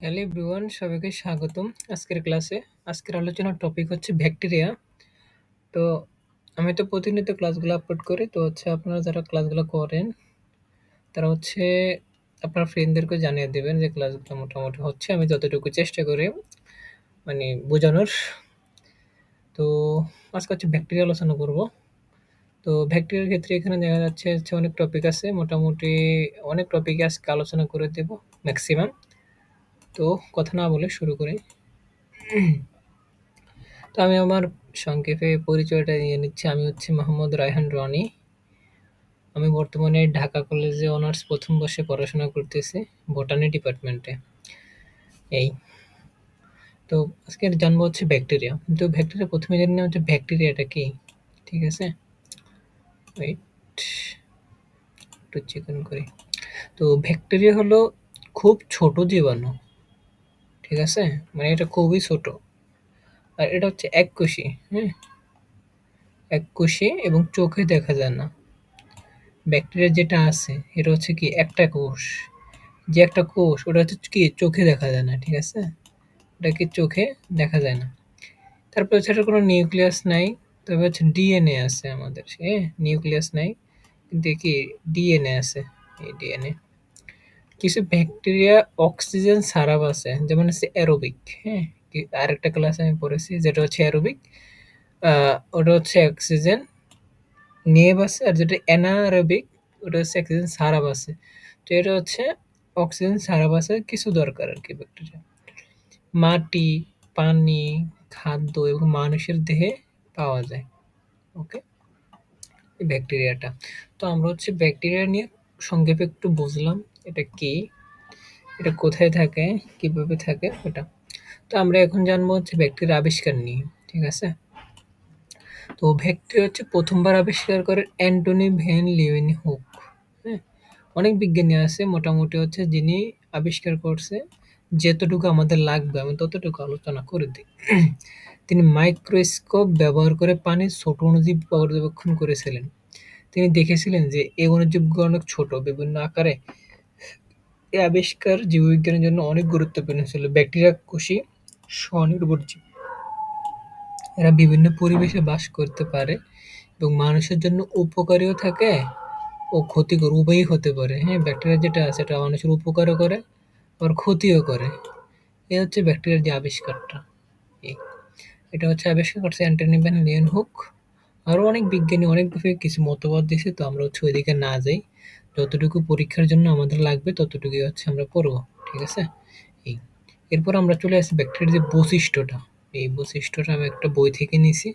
Hello everyone, সবাইকে স্বাগতম আজকের ক্লাসে। আজকের আলোচনার টপিক হচ্ছে ব্যাকটেরিয়া। তো আমি তো প্রতিনিয়ত ক্লাসগুলো আপলোড করি, তো আপনারা যারা ক্লাসগুলো করেন তারা আপনার ফ্রেন্ডদেরকে জানিয়ে দেবেন যে ক্লাসগুলো মোটামুটি হচ্ছে। আমি যতটুকু চেষ্টা করি মানে বোঝানোর। তো আজকে ব্যাকটেরিয়া আলোচনা করব। তো ব্যাকটেরিয়ার ক্ষেত্রে এখানে দেখা যাচ্ছে অনেক টপিক আছে, মোটামুটি অনেক টপিকে আজকে আলোচনা করে দেব ম্যাক্সিমাম। তো কথা না বলে শুরু করি। তো আমি আমার সংক্ষেপে পরিচয়টা দিয়ে নিচ্ছি। আমি মোহাম্মদ রায়হান রনি। আমি বর্তমানে ঢাকা কলেজে অনার্স প্রথম বর্ষে পড়াশোনা করতেছি, বটানি ডিপার্টমেন্টে। এই তো আজকে জানবো ব্যাকটেরিয়া। তো ব্যাকটেরিয়া প্রথমে জানি না ব্যাকটেরিয়াটা কি। ঠিক আছে, ওয়েট একটু চিকন করি। তো ব্যাকটেরিয়া হলো খুব ছোট জীবাণু। ঠিক আছে, মানে এটা খুবই ছোট, আর এটা এককোষী। হ্যাঁ, এককোষী এবং চোখে দেখা যায় না। ব্যাকটেরিয়া যেটা আছে এটা কি একটা কোষ। যে একটা কোষ ওটা কি চোখে দেখা যায় না। ঠিক আছে, ওটা কি চোখে দেখা যায় না। তারপর এটার কোনো নিউক্লিয়াস নাই, তবে ডিএনএ আছে আমাদের। হ্যাঁ, নিউক্লিয়াস নাই কিন্তু কি ডিএনএ আছে। এই ডিএনএ কিছু ব্যাকটেরিয়া অক্সিজেন ছাড়া বাঁচে, যেমন অ্যারোবিক। হ্যাঁ, আরেকটা ক্লাসে আমি পড়েছি যেটা অ্যারোবিক। ওটা অক্সিজেন নিয়ে বাঁচে, আর যেটা অ্যানারোবিক ওটা অক্সিজেন ছাড়া বাঁচে। তো এটা অক্সিজেন ছাড়া বাঁচার কিছু দরকার আর কি ব্যাকটেরিয়া। মাটি, পানি, খাদ্য এবং মানুষের দেহে পাওয়া যায়। ওকে, এই ব্যাকটেরিয়াটা। তো আমরা ব্যাকটেরিয়া নিয়ে সংক্ষেপে একটু বুঝলাম এটা কি, এটা কোথায় থাকে, কিভাবে থাকে ওটা। তো আমরা এখন জানবো ব্যাকটেরিয়া আবিষ্কার নিয়ে। ঠিক আছে, তো ব্যাকটেরিয়া প্রথমবার আবিষ্কার করেন অ্যান্টনি ভ্যান লিউয়েনহুক। হ্যাঁ, অনেক বিজ্ঞানী আছে মোটামুটি যিনি আবিষ্কার করছে। যতটুকু আমাদের লাগবে আমি ততটুকু আলোচনা করে দিই। তিনি মাইক্রোস্কোপ ব্যবহার করে পানির ছোট অণুজীব পর্যবেক্ষণ করেছিলেন। তিনি দেখেছিলেন যে এই অণুজীবগুলো অনেক ছোট, বিভিন্ন আকারে। এই আবিষ্কার জীববিজ্ঞানের জন্য অনেক গুরুত্বপূর্ণ ছিল। ব্যাকটেরিয়া কোষী স্বনির্ভর জীব। এরা বিভিন্ন পরিবেশে বাস করতে পারে এবং মানুষের জন্য উপকারীও থাকে ও ক্ষতিকর উভয়ই হতে পারে। হ্যাঁ, ব্যাকটেরিয়া যেটা আছে এটা মানুষের উপকারও করে আবার ক্ষতিও করে। এই ব্যাকটেরিয়ার যে আবিষ্কারটা। এই এটা আবিষ্কার করছে অ্যান্টনি ভ্যান লিউয়েনহুক। আরও অনেক বিজ্ঞানী অনেকভাবে কিছু মতবাদ দিয়েছে, তো আমরা ওইদিকে না যাই। যতটুকু পরীক্ষার জন্য আমাদের লাগবে ততটুকুই আমরা পড়বো। ঠিক আছে, এই এরপর আমরা চলে আসি ব্যাকটেরিয়ার যে বৈশিষ্ট্যটা। এই বৈশিষ্ট্যটা আমি একটা বই থেকে নিছি।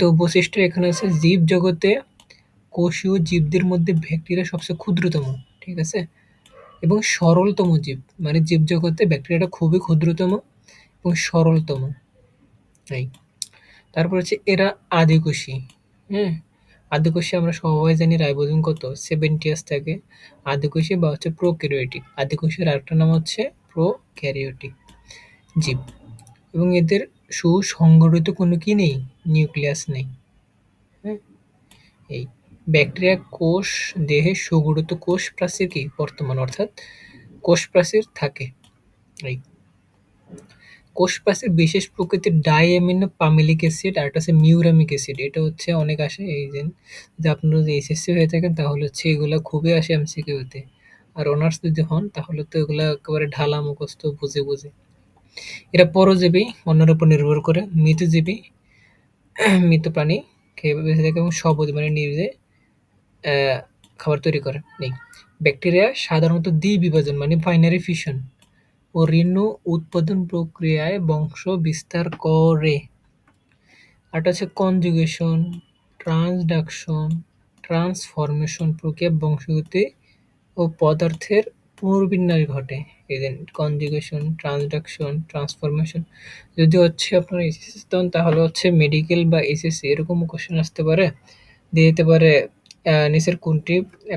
তো বৈশিষ্ট্য এখানে আছে জীব জগতে কোষীয় জীবদের মধ্যে ব্যাকটেরিয়া সবচেয়ে ক্ষুদ্রতম। ঠিক আছে, এবং সরলতম জীব, মানে জীবজগতে ব্যাকটেরিয়াটা খুবই ক্ষুদ্রতম এবং সরলতম। এই তারপর এরা আদিকোষী। হ্যাঁ, আদিকোষী আমরা সবাই জানি রাইবোজোম কত 70 থাকে। আদিকোষী বা প্রোক্যারিওটিক। আদিকোষীর আরেকটা নাম প্রোক্যারিওটিক জীব, এবং এদের সুসংগঠিত কোনো কি নেই, নিউক্লিয়াস নেই। হ্যাঁ, এই ব্যাকটেরিয়া কোষ দেহে সুগঠিত কোষ প্রাচীর কি বর্তমান, অর্থাৎ কোষ প্রাচীর থাকে। এই কোষ প্রাচীর বিশেষ প্রকৃতির ডাইঅ্যামিনো পামিলিক অ্যাসিড, আর একটা মিউরামিক অ্যাসিড। এটা অনেক আসে। এই যে আপনারা যদি এসএসসি হয়ে থাকেন তাহলে এগুলা খুবই আসে এমসিকিউতে। আর অনার্স যদি হন তাহলে তো এগুলা একেবারে ঢালা মুখস্থ বুঝে বুঝে। এরা পরজীবী, অন্যের উপর নির্ভর করে। মৃতজীবী, মৃত প্রাণী খেয়ে বেঁচে থাকে এবং স্ববোধী, মানে নিজে খাবার তৈরি করে। নেই ব্যাকটেরিয়া সাধারণত দ্বিবিভাজন মানে বাইনারি ফিশন ও রেণু উৎপাদন প্রক্রিয়ায় বংশ বিস্তার করে। আরটা কনজুগেশন, ট্রান্সডাকশন, ট্রান্সফরমেশন প্রক্রিয়া বংশগতি ও পদার্থের পুনর্বিন্যাস ঘটে। এই যে কনজুগেশন, ট্রান্সডাকশন, ট্রান্সফরমেশন। যদি আপনার এসএসসি দেন তাহলে মেডিকেল বা এসএসসি এরকম কোশ্চেন আসতে পারে, দিয়ে দিতে পারে নিচের কোনটি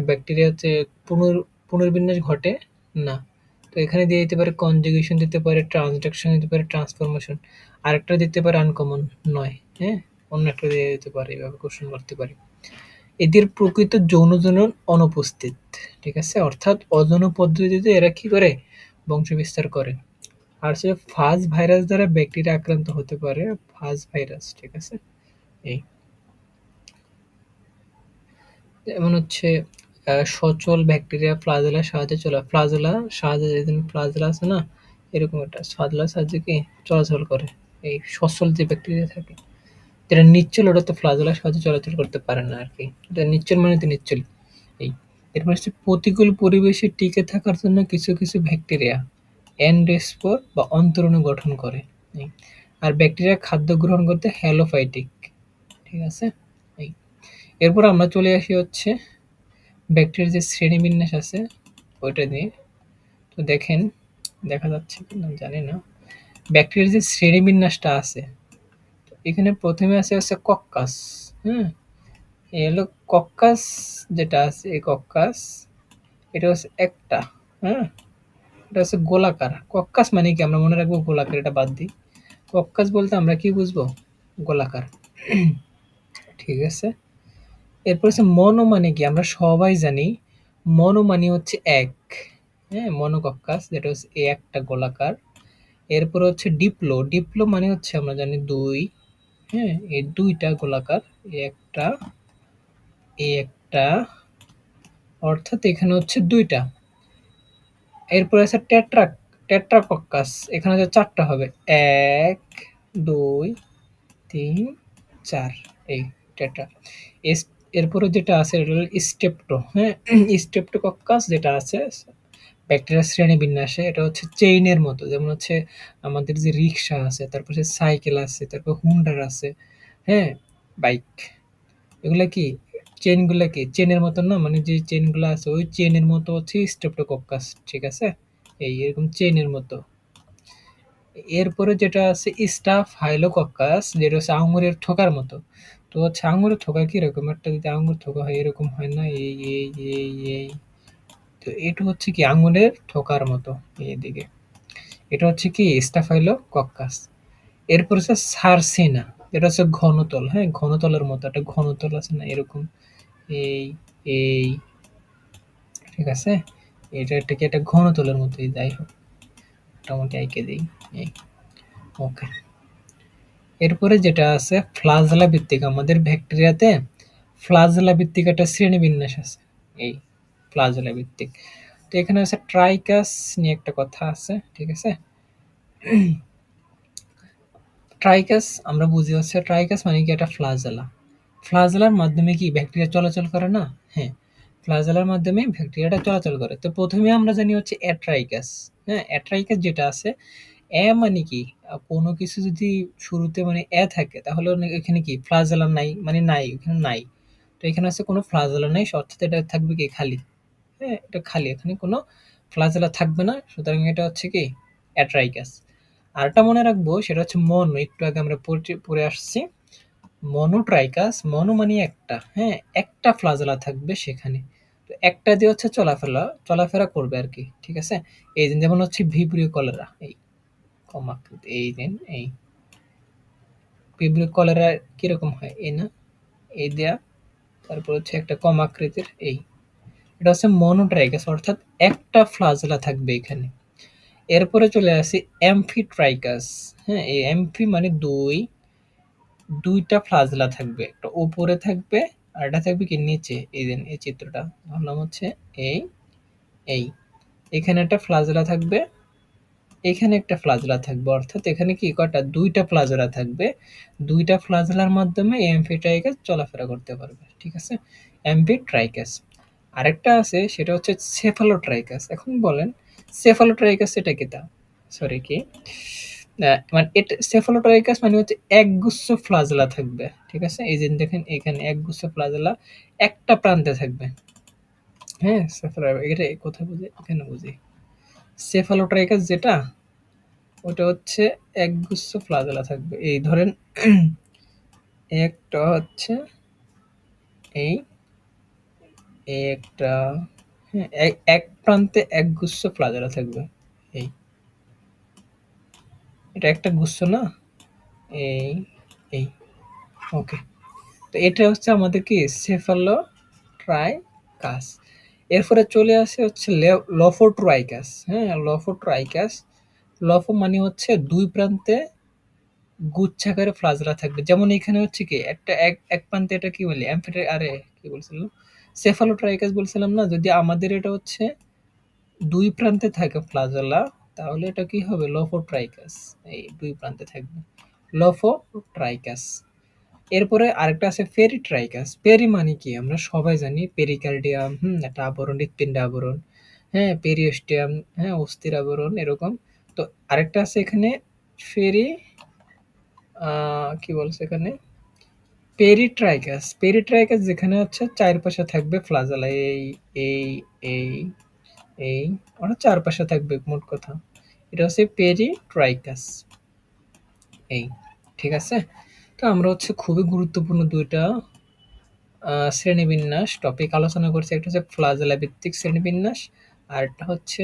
ব্যাকটেরিয়া পুনর্বিন্যাস ঘটে না। তো এখানে দিয়ে দিতে পারে কনজুগেশন, দিতে পারে ট্রান্সডাকশন, দিতে পারে ট্রান্সফরমেশন, আরেকটা দিতে পারে আনকমন নয়। হ্যাঁ, অন্য একটা দিয়ে দিতে পারে, এইভাবে কোশ্চেন করতে পারে। এদের প্রকৃত যৌন জনন অনুপস্থিত। ঠিক আছে, অর্থাৎ অযৌন পদ্ধতিতে এরা কি করে, বংশবিস্তার করে। আর হচ্ছে ফাজ ভাইরাস দ্বারা ব্যাকটেরিয়া আক্রান্ত হতে পারে, ফাজ ভাইরাস, ঠিক আছে? এই যেমন হচ্ছে সচল ব্যাকটেরিয়া ফ্লাজেলার সাহায্যে ফ্লাজেলার সাহায্যে, যেদিন ফ্লাজেলা আছে না, এরকম একটা ফ্লাজেলার সাহায্যে কি চলাচল করে। এই সচল যে ব্যাকটেরিয়া থাকে, যেটা নিশ্চল, ওটা তো ফ্লাজেলার সাহায্যে চলাচল করতে পারে না আর কি। এটা নিশ্চল মানে তো নিশ্চল। এই এরপর হচ্ছে প্রতিকূল পরিবেশে টিকে থাকার জন্য কিছু কিছু ব্যাকটেরিয়া এন্ডোস্পোর বা অন্তরণু গঠন করে। এই আর ব্যাকটেরিয়া খাদ্য গ্রহণ করতে হ্যালোফাইটিক, ঠিক আছে? এই এরপর আমরা চলে আসি হচ্ছে ব্যাকটেরিয়ার যে শ্রেণীবিন্যাস আছে ওইটা নিয়ে। তো দেখেন, দেখা যাচ্ছে কি না জানি না, ব্যাকটেরিয়ার যে শ্রেণীবিন্যাসটা আছে, এখানে প্রথমে আছে হচ্ছে কক্কাস। হ্যাঁ, এই হলো কক্কাস। যেটা আছে এই কক্কাস, এটা হচ্ছে একটা, হ্যাঁ, এটা হচ্ছে গোলাকার। কক্কাস মানে কি আমরা মনে রাখবো গোলাকার, এটা বাদ দিই। কক্কাস বলতে আমরা কি বুঝবো? গোলাকার, ঠিক আছে? এরপর হচ্ছে মনো মানে কি আমরা সবাই জানি, মনো মানে হচ্ছে এক। হ্যাঁ, মনোকক্কাস, যেটা হচ্ছে এই একটা গোলাকার। এরপর হচ্ছে ডিপ্লো, ডিপ্লো মানে হচ্ছে আমরা জানি দুই। হ্যাঁ, এই দুইটা গোলাকার, এই একটা, এই একটা, অর্থাৎ এখানে হচ্ছে দুইটা। এরপর আছে টেট্রা, টেট্রাকক্কাস, এখানে হচ্ছে চারটা হবে, এক, দুই, তিন, চার। এই টেট্রা। এরপরে যেটা আছে এটা হলো স্টেপ্টো। হ্যাঁ, স্টেপ্টোকক্কাস যেটা আছে ব্যাকটেরিয়ার শ্রেণীবিন্যাসে, এটা হচ্ছে চেইনের মতো। যেমন হচ্ছে আমাদের যে রিক্সা আছে, তারপর হচ্ছে সাইকেল আছে, তারপর হুন্ডার আছে, হ্যাঁ, বাইক, এগুলা কি চেইনগুলা কি চেনের মতো না, মানে যে চেইনগুলো আছে ওই চেনের মতো হচ্ছে স্ট্রেপ্টোকক্কাস, ঠিক আছে? এই এরকম চেইনের মতো। এরপরে যেটা আছে স্টাফাইলোকক্কাস, যেটা হচ্ছে আঙুরের থোকার মতো। তো হচ্ছে আঙুরের থোকা কিরকম, একটা যদি আঙুর থোকা হয় এরকম হয় না, এই এই এই এই, তো এটা হচ্ছে কি আঙুরের থোকার মতো এইদিকে। এটা হচ্ছে কি স্টাফাইলোকক্কাস। এরপর হচ্ছে সার্সিনা, এটা হচ্ছে ঘনতল। হ্যাঁ, ঘনতলের মতো একটা ঘনতল আছে না এরকম, এই এই, ঠিক আছে? এটাকে একটা ঘনতলের মতোই, যাই হোক মোটামুটি এঁকে দিই। এই ওকে। এরপরে যেটা আছে ফ্লাজেলা ভিত্তিক, আমাদের ব্যাকটেরিয়াতে ফ্লাজেলা ভিত্তিক একটা শ্রেণীবিন্যাস আছে। এই ফ্লাজেলা ভিত্তিক, তো এখানে আছে ট্রাইকাস নিয়ে একটা কথা আছে, ঠিক আছে? ট্রাইকাস আমরা বুঝি হচ্ছে, ট্রাইকাস মানে কি একটা ফ্লাজেলা। ফ্লাজেলার মাধ্যমে কি ব্যাকটেরিয়া চলাচল করে না? হ্যাঁ, ফ্লাজেলার মাধ্যমে ব্যাকটেরিয়াটা চলাচল করে। তো প্রথমে আমরা জানি হচ্ছে অ্যাট্রাইকাস। হ্যাঁ, অ্যাট্রাইকাস যেটা আছে, মানে কি কোনো কিছু যদি শুরুতে মানে থাকে, তাহলে এখানে কি ফ্লাজেলা নাই, মানে নাই, এখানে নাই। তো এখানে আছে কোনো ফ্লাজেলা নাই, অর্থাৎ এটা থাকবে কি খালি। হ্যাঁ, এটা খালি, এখানে কোনো ফ্লাজেলা থাকবে না, সুতরাং এটা হচ্ছে কি অ্যাট্রাইকাস। আরেকটা মনে রাখবো, সেটা হচ্ছে মনো, একটু আগে আমরা পড়ে আসছি। মনোট্রাইকাস, মনো মানে একটা, হ্যাঁ, একটা ফ্লাজেলা থাকবে সেখানে। তো একটা দিয়ে হচ্ছে চলাফেরা করবে আর কি, ঠিক আছে? এই যেমন হচ্ছে ভিব্রিও কলেরা, এই কমাকৃতি, এই দেন এই ভিব্রিও কলেরা কিরকম হয়, এই না, এই দেয়া, তারপর হচ্ছে একটা কমাকৃতির, এই, এটা হচ্ছে মনোট্রাইকাস, অর্থাৎ একটা ফ্লাজেলা থাকবে এখানে। এরপরে চলে আসি অ্যামফিট্রাইকাস। হ্যাঁ, এই অ্যামফি মানে দুই, দুইটা ফ্লাজেলা থাকবে, একটা উপরে থাকবে আর এটা থাকবে কি নিচে। এই যে এই চিত্রটা ভাবলাম হচ্ছে এই এই এখানে একটা ফ্লাজেলা থাকবে, এখানে একটা ফ্লাজেলা থাকবে, অর্থাৎ এখানে কি কয়টা, দুইটা ফ্লাজেলা থাকবে। দুইটা ফ্লাজেলার মাধ্যমে অ্যামফিট্রাইকাস চলাফেরা করতে পারবে, ঠিক আছে? অ্যামফিট্রাইকাস। আরেকটা আছে, সেটা হচ্ছে সেফালোট্রাইকাস। এখন বলেন সেফালোট্রাইকাস এটা কি, তা সরি কি মানে এটা সেফালোট্রাইকাস মানে হচ্ছে একগুচ্ছ ফ্লাজেলা থাকবে, ঠিক আছে? এই যে দেখেন এখানে একগুচ্ছ ফ্লাজেলা একটা প্রান্তে থাকবে। হ্যাঁ, এটা কোথায় বুঝি, এখানে বুঝি। সেফালোট্রাইকাস যেটা, ওটা হচ্ছে একগুচ্ছ ফ্লাজেলা থাকবে। এই ধরেন একটা হচ্ছে এই, একটা, হ্যাঁ, এক প্রান্তে একগুচ্ছ ফ্লাজেলা থাকবে। এই এটা একটা গুচ্ছ না, এই এই ওকে। তো এটা হচ্ছে আমাদের কি সেফালোট্রাইকাস। এরপরে চলে আসে হচ্ছে লফোট্রাইকাস। হ্যাঁ, লফোট্রাইকাস। লফো মানে হচ্ছে ২ প্রান্তে গুচ্ছাকারে ফ্লাজেলা থাকবে। যেমন এখানে হচ্ছে কি একটা এক প্রান্তে এটা কি বলি? আরে কি বলছিলাম? সেফালোট্রাইকাস বলছিলাম না? যদি আমাদের এটা হচ্ছে ২ প্রান্তে থাকে ফ্লাজেলা, তাহলে এটা কি হবে? লফোট্রাইকাস। এই ২ প্রান্তে থাকবে। লফোট্রাইকাস। এরপরে আরেকটা আছে পেরিট্রাইকাস। পেরি মানে কি? আমরা সবাই জানি পেরিকার্ডিয়াম, একটা আবরণ, হৃৎপিণ্ড আবরণ। হ্যাঁ, পেরিওস্টিয়াম, হ্যাঁ, অস্থির আবরণ এরকম। তো আরেকটা আছে এখানে ফেরি কি বলছে এখানে? পেরিট্রাইকাস। পেরিট্রাইকাস যেখানে হচ্ছে চারপাশে থাকবে ফ্লাজেলা। এই, এই, এই অর্থাৎ চারপাশে থাকবে মোট কথা। এটা হচ্ছে পেরিট্রাইকাস। এই, ঠিক আছে? তো আমরা হচ্ছে খুবই গুরুত্বপূর্ণ ২ টা শ্রেণীবিন্যাস টপিক আলোচনা করছি। একটা হচ্ছে ফ্লাজেলা ভিত্তিক শ্রেণীবিন্যাস, আরেকটা হচ্ছে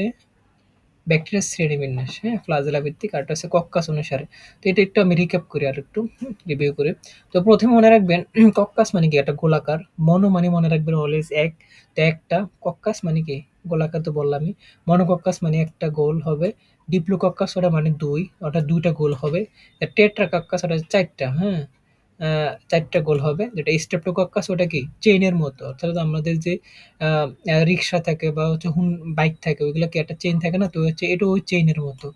ব্যাকটেরিয়ার শ্রেণীবিন্যাস। হ্যাঁ, ফ্লাজেলা ভিত্তিক, আরেকটা হচ্ছে কক্কাস অনুসারে। তো এটা একটু আমি রিক্যাপ করি আরেকটু, রিভিউ করি। তো ১ম এ মনে রাখবেন কক্কাস মানে কি? একটা গোলাকার। মনো মানে মনে রাখবেন অলওয়েজ এক। তো একটা, কক্কাস মানে কি? গোলাকার তো বললামই। মনোকক্কাস মানে একটা গোল হবে। ডিপ্লোকক্কাস ওটা মানে ২, অর্থাৎ ২ টা গোল হবে। টেট্রাকক্কাস ওটা ৪ টা, হ্যাঁ? ৪ টা গোল হবে। যেটা স্ট্রেপ্টোকক্কাস ওটা কি? চেইনের মতো। অর্থাৎ আমাদের যে আ রিক্সা থাকে বা হচ্ছে বাইক থাকে, ওইগুলা কি একটা চেইন থাকে না? তো হচ্ছে এটা ওই চেইনের মতো।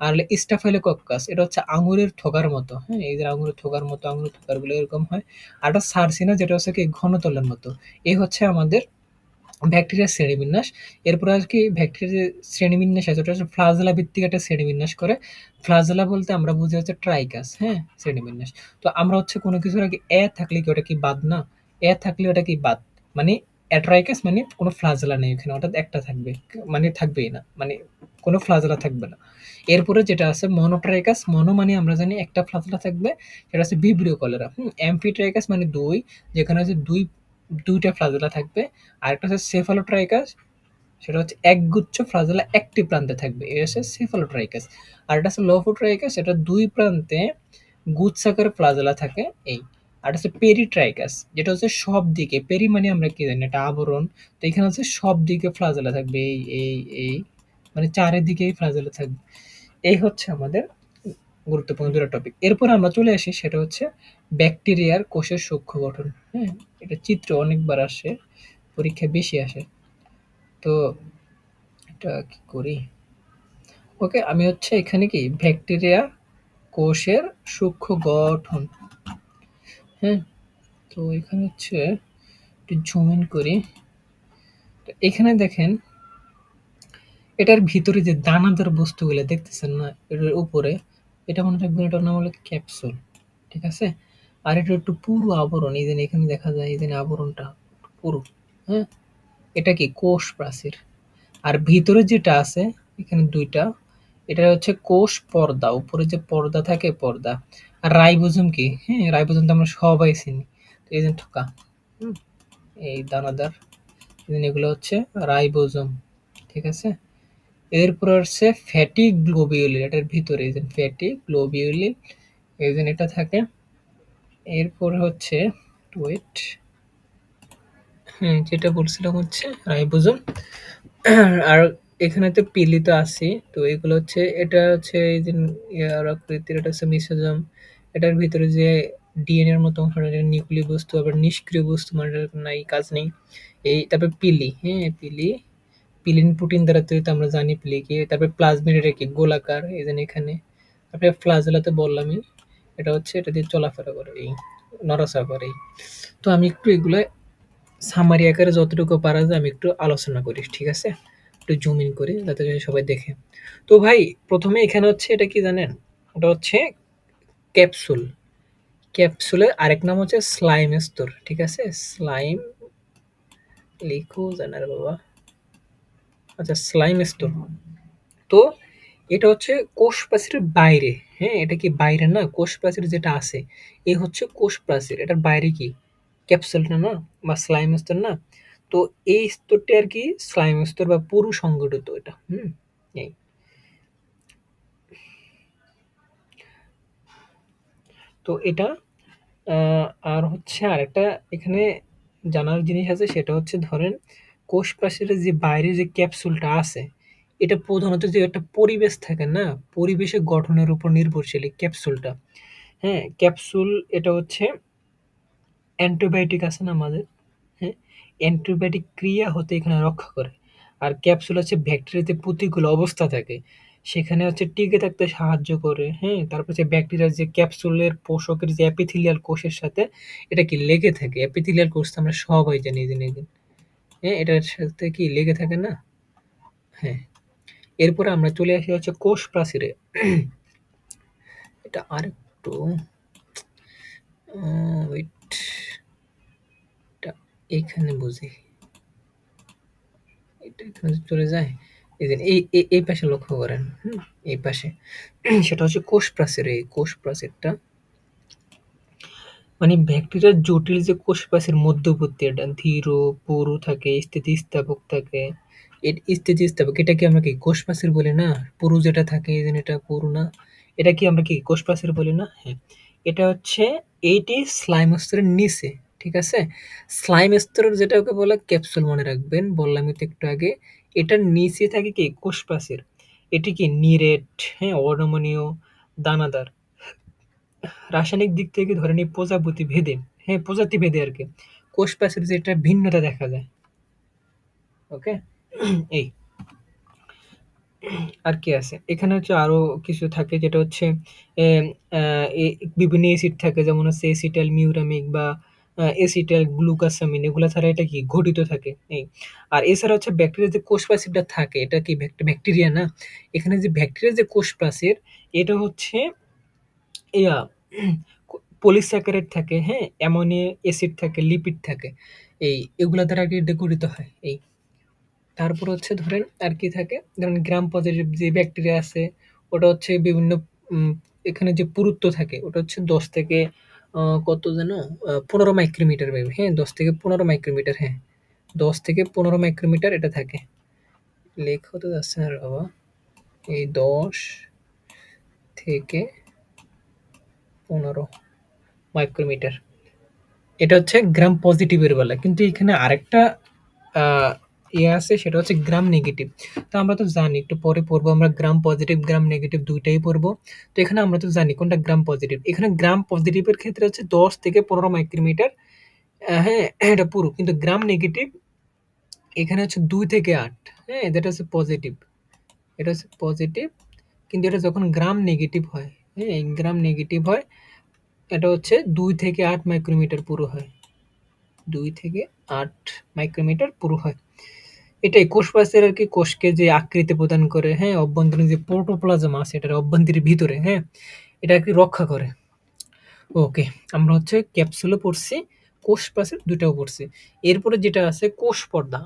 আর হলো স্টাফাইলোকক্কাস, এটা হচ্ছে আঙুরের থোকার মতো। হ্যাঁ? এই যে আঙুরের থোকার মতো, আঙুরের থোকাগুলো এরকম হয়। আর একটা সারসিনা, যেটা হচ্ছে কি ঘনতলের মতো। এই হচ্ছে আমাদের ব্যাকটেরিয়ার শ্রেণীবিন্যাস। এরপরে আর কি ব্যাকটেরিয়ার যে শ্রেণীবিন্যাস আছে ওটা হচ্ছে ফ্লাজেলা ভিত্তিক একটা শ্রেণীবিন্যাস করে। ফ্লাজেলা বলতে আমরা বুঝি হচ্ছে ট্রাইকাস, হ্যাঁ? শ্রেণীবিন্যাস। তো আমরা হচ্ছে কোনো কিছুর আগে থাকলে কি ওটা কি বাদ না? থাকলে ওটা কি বাদ? মানে অ্যাট্রাইকাস মানে কোনো ফ্লাজেলা নেই ওখানে, অর্থাৎ একটা থাকবে। মানে থাকবেই না। মানে কোনো ফ্লাজেলা থাকবে না। এরপরে যেটা আছে মনোট্রাইকাস, মনো মানে আমরা জানি একটা ফ্লাজেলা থাকবে, সেটা হচ্ছে ভিব্রিও কলেরা। অ্যাম্ফিট্রাইকাস মানে ২, যেখানে হচ্ছে ২ টা ফ্লাজেলা থাকবে। আরেকটা হচ্ছে সেফালোট্রাইকাস, সেটা হচ্ছে একগুচ্ছ ফ্লাজেলা একটি প্রান্তে থাকবে। এটা হচ্ছে সেফালোট্রাইকাস। আর এটা হচ্ছে লোফোট্রাইকাস, এটা ২ প্রান্তে গুচ্ছাকার ফ্লাজেলা থাকে। এই। আর হচ্ছে পেরিট্রাইকাস, যেটা হচ্ছে সব দিকে। পেরি মানে আমরা কি জানি? এটা আবরণ। তো এখানে হচ্ছে সব দিকে ফ্লাজেলা থাকবে। এই মানে চারিদিকেই ফ্লাজেলা থাকবে। এই হচ্ছে আমাদের গুরুত্বপূর্ণ ২ টা টপিক। এরপর আমরা চলে আসি, সেটা হচ্ছে ব্যাকটেরিয়ার কোষের সূক্ষ্ম গঠন। হ্যাঁ? এটা চিত্র অনেকবার আসে, পরীক্ষায় বেশি আসে। তো এটা কি করি? ওকে, আমি হচ্ছে এখানে কি ব্যাকটেরিয়া কোষের সূক্ষ্ম গঠন। হ্যাঁ? তো এখানে হচ্ছে একটু জুম ইন করি। তো এখানে দেখেন এটার ভিতরে যে দানাদার বস্তুগুলো দেখতেছেন না? এটার উপরে, এটা মনে রাখবেন এটার নাম হলো ক্যাপসুল। ঠিক আছে? আর এটা একটু পুরু আবরণ। এই যে এখানে দেখা যায়, এই যে আবরণটা পুরু। হ্যাঁ? এটা কি কোষ প্রাচীর। আর ভিতরে যেটা আছে এখানে ২ টা, এটা হচ্ছে কোষ পর্দা। উপরে যে পর্দা থাকে পর্দা। আর রাইবোজোম কি? হ্যাঁ, রাইবোজোম তো আমরা সবাই চিনি। তো এই যে থোকা, হুম? এই দানাদার, এগুলো হচ্ছে রাইবোজোম। ঠিক আছে? এরপর আসছে ফ্যাটি গ্লোবিউলি, এটার ভিতরে এই যে ফ্যাটি গ্লোবিউলি, এই যে এটা থাকে। এরপর হচ্ছে ওয়েট, হ্যাঁ, যেটা বলছিলাম হচ্ছে রাইবোজোম। আর এখানে তো পিলি তো আছেই। তো এগুলো হচ্ছে, এটা হচ্ছে এই যে ইয়ার আকৃতির, এটা হচ্ছে মেসোজোম। এটার ভিতরে যে ডিএনএ এর মতো অংশটা, এটা নিউক্লিয় বস্তু, আবার নিষ্ক্রিয় বস্তু মানে এটার নাই, কাজ নেই। এই তারপর পিলি, হ্যাঁ, পিলি। পিলিন প্রোটিন দ্বারা তৈরি, তো আমরা জানি পিলি কি। তারপর প্লাজমিড, এটা কি গোলাকার, এই যে এখানে। তারপরে ফ্লাজেলা তো বললামই, এটা হচ্ছে এটা দিয়ে চলাফেরা করে, এই নড়াচড়া করে। এই। তো আমি একটু এগুলা সামারি আকারে যতটুকু পারা যায় আমি একটু আলোচনা করি, ঠিক আছে? একটু জুম ইন করি যাতে করে সবাই দেখে। তো ভাই, প্রথমে এখানে হচ্ছে এটা কি জানেন? ওটা হচ্ছে ক্যাপসুল। ক্যাপসুলের আরেক নাম হচ্ছে স্লাইম স্তর, ঠিক আছে? স্লাইম লিখো জানার বাবা। আচ্ছা, স্লাইম স্তর। তো এটা হচ্ছে কোষ প্রাচীরের বাইরে। হ্যাঁ, এটা কি বাইরে না? কোষ প্রাচীর যেটা আছে, এ হচ্ছে কোষ প্রাচীর। এটার বাইরে কি ক্যাপসুলটা না, বা স্লাইম স্তর না? তো এই স্তরটি আর কি স্লাইম স্তর বা পুরু সংগঠিত এটা। এই। তো এটা আর হচ্ছে আরেকটা এখানে জানার জিনিস আছে, সেটা হচ্ছে ধরেন কোষ প্রাচীরের যে বাইরে যে ক্যাপসুলটা আছে, এটা প্রধানত যে একটা পরিবেশ থাকে না, পরিবেশের গঠনের উপর নির্ভরশীল এই ক্যাপসুলটা। হ্যাঁ, ক্যাপসুল এটা হচ্ছে অ্যান্টিবায়োটিক আছে না আমাদের, হ্যাঁ? অ্যান্টিবায়োটিক ক্রিয়া হতে এখানে রক্ষা করে। আর ক্যাপসুল হচ্ছে ব্যাকটেরিয়াতে প্রতিকূল অবস্থা থাকে, সেখানে হচ্ছে টিকে থাকতে সাহায্য করে, হ্যাঁ? তারপর হচ্ছে ব্যাকটেরিয়ার যে ক্যাপসুলের পোষকের যে এপিথেলিয়াল কোষের সাথে এটা কি লেগে থাকে। এপিথেলিয়াল কোষ তো আমরা সবাই জানি যে, হ্যাঁ? এটার সাথে কি লেগে থাকে না? হ্যাঁ। এরপরে আমরা চলে আসি হচ্ছে কোষ প্রাচীরে। এটা আরেকটু ওয়েট, এটা এইখানে বুঝি। এটা এখানে চলে যায়। এই যে এই পাশে লক্ষ্য করেন। হুম? এই পাশে। সেটা হচ্ছে কোষ প্রাচীর। এই কোষ প্রাচীরটা মানে ব্যাকটেরিয়ার জটিল যে কোষ প্রাচীর মধ্যবর্তী, এটা ধীর, পুরু থাকে, স্থিতিস্থাপক থাকে। স্থিতিস্থাপক এটা কি আমরা কি কোষ প্রাচীর বলি না? পুরু যেটা থাকে এই যে এটা পুরু না? এটা কি আমরা কি কোষ প্রাচীর বলি না? হ্যাঁ। এটা হচ্ছে এইটি স্লাইম স্তরের নিচে। ঠিক আছে? স্লাইম স্তরের যেটা ওকে বলে ক্যাপসুল, মনে রাখবেন। বললামই তো একটু আগে। এটার নিচে থাকে কি কোষ প্রাচীর। এটি কি নিরেট, হ্যাঁ, অনমনীয়, দানাদার। রাসায়নিক দিক থেকে ধরে নিই প্রজাপতি ভেদে, হ্যাঁ, প্রজাতি ভেদে আরকি কোষ প্রাচীরে যেটা ভিন্নতা দেখা যায়। ওকে? এই আর কি আছে? এখানে হচ্ছে আরো কিছু থাকে যেটা হচ্ছে এম আ এ বিভিন্ন অ্যাসিড থাকে, যেমন হচ্ছে এসিটাইল মিউরামিক বা এসিটাইল গ্লুকাসামিন, এগুলা ছাড়া এটা কি ঘটিত থাকে। এই। আর এছাড়া হচ্ছে ব্যাকটেরিয়ার যে কোষ প্রাচীরটা থাকে এটা কি ব্যাকটেরিয়া না? এখানে যে ব্যাকটেরিয়ার যে কোষ প্রাচীর এটা হচ্ছে ইয়া পলিস্যাকারাইড থাকে, হ্যাঁ? অ্যামোনিয়া অ্যাসিড থাকে, লিপিড থাকে। এগুলা দ্বারা আরকি এটা গঠিত হয়। তারপর হচ্ছে ধরেন আর কি থাকে? ধরেন গ্রাম পজিটিভ যে ব্যাকটেরিয়া আছে ওটা হচ্ছে বিভিন্ন উম এখানে যে পুরুত্ব থাকে ওটা হচ্ছে ১০ থেকে কত যেন ১৫ মাইক্রোমিটার পাইবে, হ্যাঁ? ১০ থেকে ১৫ মাইক্রোমিটার, হ্যাঁ। ১০ থেকে ১৫ মাইক্রোমিটার এটা থাকে। লেখা তো যাচ্ছে না রে বাবা। এই ১০ থেকে ১৫ মাইক্রোমিটার। এটা হচ্ছে গ্রাম পজিটিভের বেলা। কিন্তু এখানে আরেকটা আ ইয়ে আছে, সেটা হচ্ছে গ্রাম নেগেটিভ। তো আমরা তো জানি, একটু পরে পড়বো আমরা গ্রাম পজিটিভ, গ্রাম নেগেটিভ ২ টাই পড়বো। তো এখানে আমরা তো জানি কোনটা গ্রাম পজিটিভ। এখানে গ্রাম পজিটিভ এর ক্ষেত্রে হচ্ছে ১০ থেকে ১৫ মাইক্রোমিটার, হ্যাঁ, এটা পুরো। কিন্তু গ্রাম নেগেটিভ এখানে হচ্ছে ২ থেকে ৮, হ্যাঁ? যেটা হচ্ছে পজিটিভ। এটা হচ্ছে পজিটিভ। কিন্তু এটা যখন গ্রাম নেগেটিভ হয়, হ্যাঁ? গ্রাম নেগেটিভ হয়, এটা হচ্ছে ২ থেকে ৮ মাইক্রোমিটার পুরো হয়। ২ থেকে ৮ মাইক্রোমিটার পুরু হয়। এটাই কোষ প্রাচীর আরকি কোষকে যে আকৃতি প্রদান করে, হ্যাঁ? অভ্যন্তরীণ যে প্রোটোপ্লাজম আছে এটার অভ্যন্তরের ভিতরে, হ্যাঁ? এটা আরকি রক্ষা করে। ওকে, আমরা হচ্ছে ক্যাপসুলও পড়ছি, কোষ প্রাচীর ২ টাও পড়ছি। এরপরে যেটা আছে কোষ পর্দা।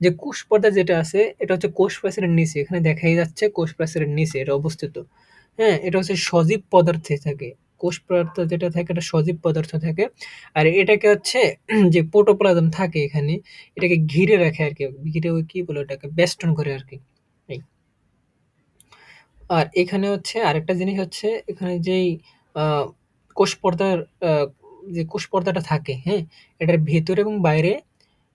যে কোষ পর্দা যেটা আছে এটা হচ্ছে কোষ প্রাচীরের নিচে। এখানে দেখাই যাচ্ছে কোষ প্রাচীরের নিচে এটা অবস্থিত। হ্যাঁ? এটা হচ্ছে সজীব পদার্থে থাকে। কোষ পদার্থ যেটা থাকে এটা সজীব পদার্থ থাকে। আর এটাকে হচ্ছে যে প্রোটোপ্লাজম থাকে এখানে, এটাকে ঘিরে রাখে আরকি। ঘিরে ওই কি বলে ওটাকে? বেষ্টন করে আরকি। এই। আর এখানে হচ্ছে আরেকটা জিনিস হচ্ছে এখানে যেই আ কোষ পর্দার আ যে কোষ পর্দাটা থাকে, হ্যাঁ? এটার ভেতরে এবং বাইরে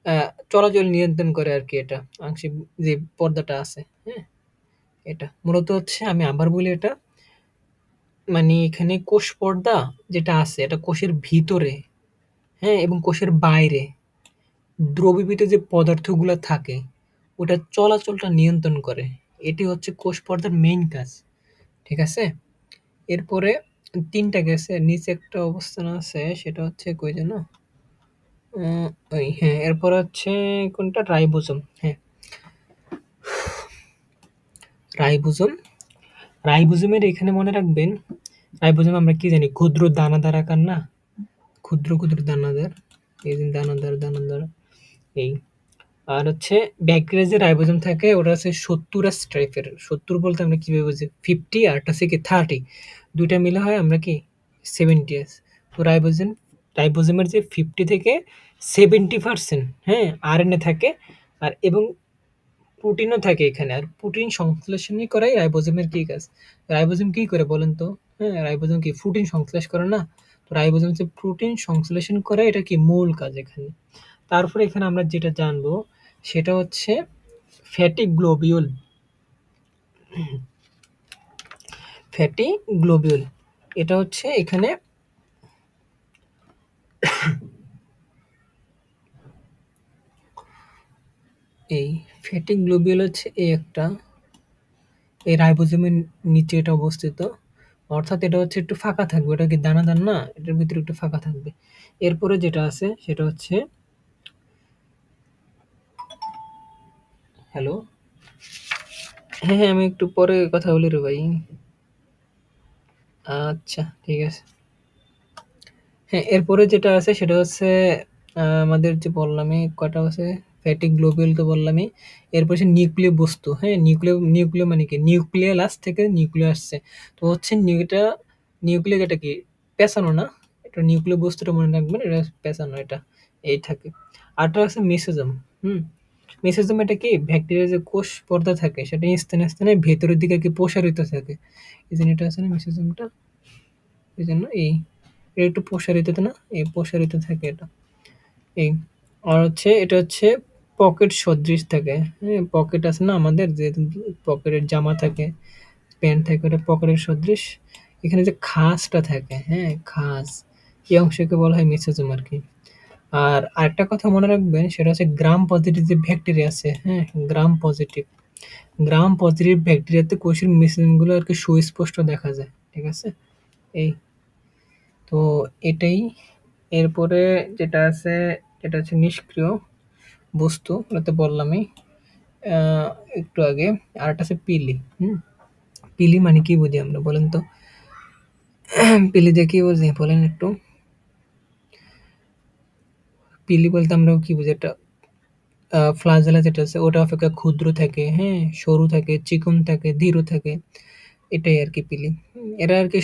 আ চলাচল নিয়ন্ত্রণ করে আরকি এটা। আংশিক যে পর্দাটা আছে, হ্যাঁ? এটা। মূলত হচ্ছে আমি আবার বলি এটা, মানে এখানে কোষ পর্দা যেটা আছে এটা কোষের ভিতরে, হ্যাঁ? এবং কোষের বাইরে দ্রবীভূত যে পদার্থগুলা থাকে ওটার চলাচলটা নিয়ন্ত্রণ করে। এটি হচ্ছে কোষ পর্দার মেইন কাজ। ঠিক আছে? এরপরে ৩ টা গেছে। নিচে একটা অবস্থান আছে সেটা হচ্ছে কই যেন? আ ওই, হ্যাঁ, এরপর হচ্ছে কোনটা? রাইবোজোম। হ্যাঁ, রাইবোজোম। রাইবোজোমের এখানে মনে রাখবেন, রাইবোজোম আমরা কি জানি? ক্ষুদ্র দানাদার আকার না? ক্ষুদ্র, ক্ষুদ্র দানাদার। এই যে দানাদার এই। আর হচ্ছে ব্যাকটেরিয়ার যে রাইবোজোম থাকে ওটা হচ্ছে ৭০ টাইপের। ৭০ বলতে আমরা কিভাবে বুঝি? ৫০ আর একটা হচ্ছে কি ৩০। ২ টা মিলে হয় আমরা কি ৭০ তো রাইবোজোমের যে ৫০ থেকে ৭০%, হ্যাঁ, আরএনএ থাকে। আর এবং প্রোটিনও থাকে এখানে। আর প্রোটিন সংশ্লেষণই করাই রাইবোজোমের কি কাজ? রাইবোজোম কি করে বলেন তো? হ্যাঁ, রাইবোজোম কি প্রোটিন সংশ্লেষ করে না? তো রাইবোজোম যে প্রোটিন সংশ্লেষণ করে এটা কি মূল কাজ এখানে। তারপরে এখানে আমরা যেটা জানবো সেটা হচ্ছে ফ্যাটি গ্লোবিউল। ফ্যাটি গ্লোবিউল এটা হচ্ছে এখানে এই ফ্যাটি গ্লোবিউল হচ্ছে এই একটা, এই রাইবোজোমের নিচে এটা অবস্থিত। অর্থাৎ এটা হচ্ছে একটু ফাঁকা থাকবে। এটা কি দানাদার না? এটার ভিতরে একটু ফাঁকা থাকবে। এরপরে যেটা আছে সেটা হচ্ছে হ্যালো? হ্যাঁ, হ্যাঁ, আমি একটু পরে কথা বলি রে ভাই। আচ্ছা, ঠিক আছে। হ্যাঁ, এরপরে যেটা আছে সেটা হচ্ছে আমাদের যে বললামই কয়টা আছে? ফ্যাটি গ্লোবিউল তো বললামই। এরপর হচ্ছে নিউক্লিয় বস্তু, হ্যাঁ? নিউক্লিয় মানে কি? নিউক্লিয়াস থেকে নিউক্লিয় আসছে। তো হচ্ছে এটা নিউক্লিয় এটা কি? পেঁচানো না। এটা নিউক্লিয় বস্তুটা মনে রাখবেন, এটা পেঁচানো এটা। এই থাকে। আরেকটা হচ্ছে মেসোজোম, হুম? মেসোজোম এটা কি? ব্যাকটেরিয়ার যে কোষ পর্দা থাকে সেটা স্থানে, স্থানে ভেতরের দিকে আরকি প্রসারিত থাকে। এইজন্য এটা আছে না মেসোজোমটা? এইজন্য এটা একটু প্রসারিত না? এই প্রসারিত থাকে এটা। এই আর হচ্ছে এটা হচ্ছে পকেট সদৃশ থাকে। হ্যাঁ? পকেট আছে না আমাদের যে পকেটের জামা থাকে, প্যান্ট থাকে ওটা পকেটের সদৃশ। এখানে যে খাঁজটা থাকে, হ্যাঁ? খাঁজ। এই অংশকে বলা হয় মেসোজোম আরকি। আর আরেকটা কথা মনে রাখবেন সেটা হচ্ছে গ্রাম পজিটিভ যে ব্যাকটেরিয়া আছে, হ্যাঁ? Gram positive. গ্রাম পজিটিভ ব্যাকটেরিয়াতে কোষের মেসোজোমগুলো আরকি সুস্পষ্ট দেখা যায়। ঠিক আছে? এই তো এটাই। এরপরে যেটা আছে সেটা হচ্ছে নিষ্ক্রিয় বস্তু, ওটা তো বললামই আহ, একটু আগে। আর একটা আছে পিলি, হুম? পিলি মানে কি বুঝি আমরা বলেন তো? পিলি দিয়ে কি বুঝি বলেন একটু? পিলি বলতে আমরা কি বুঝি? একটা ফ্লাজেলা যেটা আছে ওটা অপেক্ষা ক্ষুদ্র থাকে, হ্যাঁ? সরু থাকে, চিকন থাকে, দৃঢ় থাকে। এটাই আরকি পিলি। এরা আরকি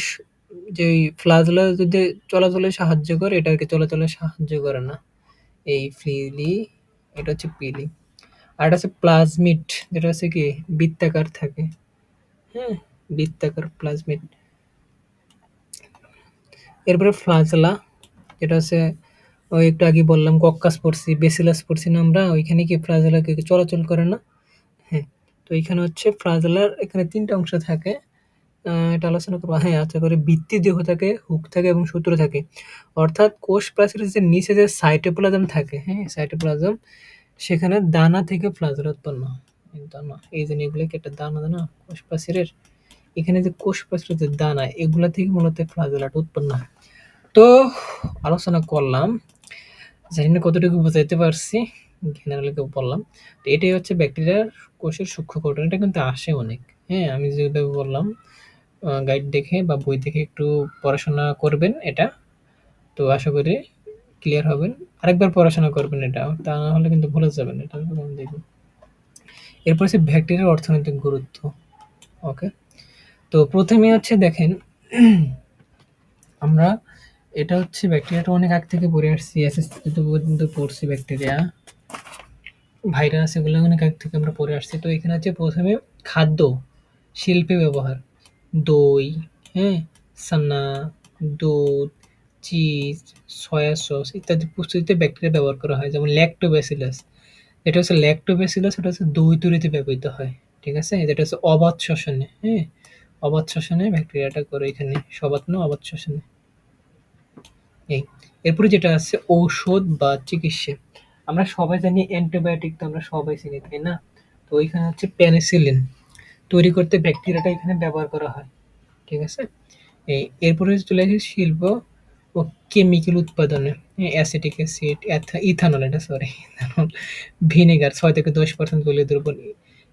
যে ফ্লাজেলা যদি চলাচলে সাহায্য করে, এটা আরকি চলাচলে সাহায্য করে না। এই ফিলি, এটা হচ্ছে পিলি। আর একটা আছে প্লাজমিড, যেটা হচ্ছে কি বৃত্তাকার থাকে, হ্যাঁ? বৃত্তাকার প্লাজমিড। এরপরে ফ্লাজেলা, যেটা হচ্ছে ওই একটু আগে বললাম কক্কাস পড়ছি, বেসিলাস পড়ছি না আমরা? ওইখানে কি ফ্লাজেলা কি চলাচল করে না? হ্যাঁ। তো এখানে হচ্ছে ফ্লাজেলার এখানে ৩ টা অংশ থাকে। এটা আলোচনা করব। হ্যাঁ, আচ্ছা করে ভিত্তি দেহ থাকে, হুক থাকে এবং সূত্র থাকে। অর্থাৎ কোষ প্রাচীরের যে নিচে যে সাইটোপ্লাজম থাকে, হ্যাঁ? সাইটোপ্লাজম সেখানে দানা থেকে ফ্লাজেলা উৎপন্ন হয়। এই দানা, এই যে এগুলো কি একটা দানা, দানা কোষ প্রাচীরের? এখানে যে কোষ প্রাচীরের যে দানা এগুলা থেকে মূলত ফ্লাজেলাটা উৎপন্ন হয়। তো আলোচনা করলাম। জানি না কতটুকু বোঝাইতে পারছি। জেনারেলি তো বললাম। তো এটাই হচ্ছে ব্যাকটেরিয়ার কোষের সূক্ষ্ম গঠন। এটা কিন্তু আসে অনেক। হ্যাঁ? আমি যেভাবে বললাম গাইড দেখে বা বই দেখে একটু পড়াশোনা করবেন এটা। তো আশা করি ক্লিয়ার হবেন। আরেকবার পড়াশোনা করবেন এটা। তা না হলে কিন্তু ভুলে যাবেন এটা দেখবেন। এরপর হচ্ছে ব্যাকটেরিয়ার অর্থনৈতিক গুরুত্ব। ওকে? তো ১ম এ হচ্ছে দেখেন আমরা এটা হচ্ছে ব্যাকটেরিয়াটা অনেক আগ থেকে পড়ে আসছি। এসএসসি তে পর্যন্ত পড়ছি ব্যাকটেরিয়া। ভাইরাস এগুলো অনেক আগ থেকে আমরা পড়ে আসছি। তো এখানে হচ্ছে ১ম এ খাদ্য, শিল্পে ব্যবহার। দই, হ্যাঁ? ছানা, দুধ, চিজ, সয়া সস ইত্যাদি প্রস্তুতিতে ব্যাকটেরিয়া ব্যবহার করা হয়। যেমন ল্যাক্টোব্যাসিলাস। এটা হচ্ছে ল্যাক্টোব্যাসিলাস, এটা হচ্ছে দই তৈরিতে ব্যবহৃত হয়। ঠিক আছে? যেটা হচ্ছে অবাত শ্বসনে, হ্যাঁ? অবাত শ্বসনে ব্যাকটেরিয়াটা করে এখানে। সবাত না, অবাত শ্বসনে। এই। এরপরে যেটা আছে ঔষধ বা চিকিৎসা। আমরা সবাই জানি অ্যান্টিবায়োটিক তো আমরা সবাই চিনি, তাই না? তো ওইখানে হচ্ছে পেনিসিলিন তৈরি করতে ব্যাকটেরিয়াটা এখানে ব্যবহার করা হয়। ঠিক আছে? এরপরে চলে আসি শিল্প ও কেমিক্যাল উৎপাদনে। অ্যাসিটিক অ্যাসিড, ইথানল, এটা সরি ইথানল, ভিনেগার ৬ থেকে ১০% তৈল দ্রবণ,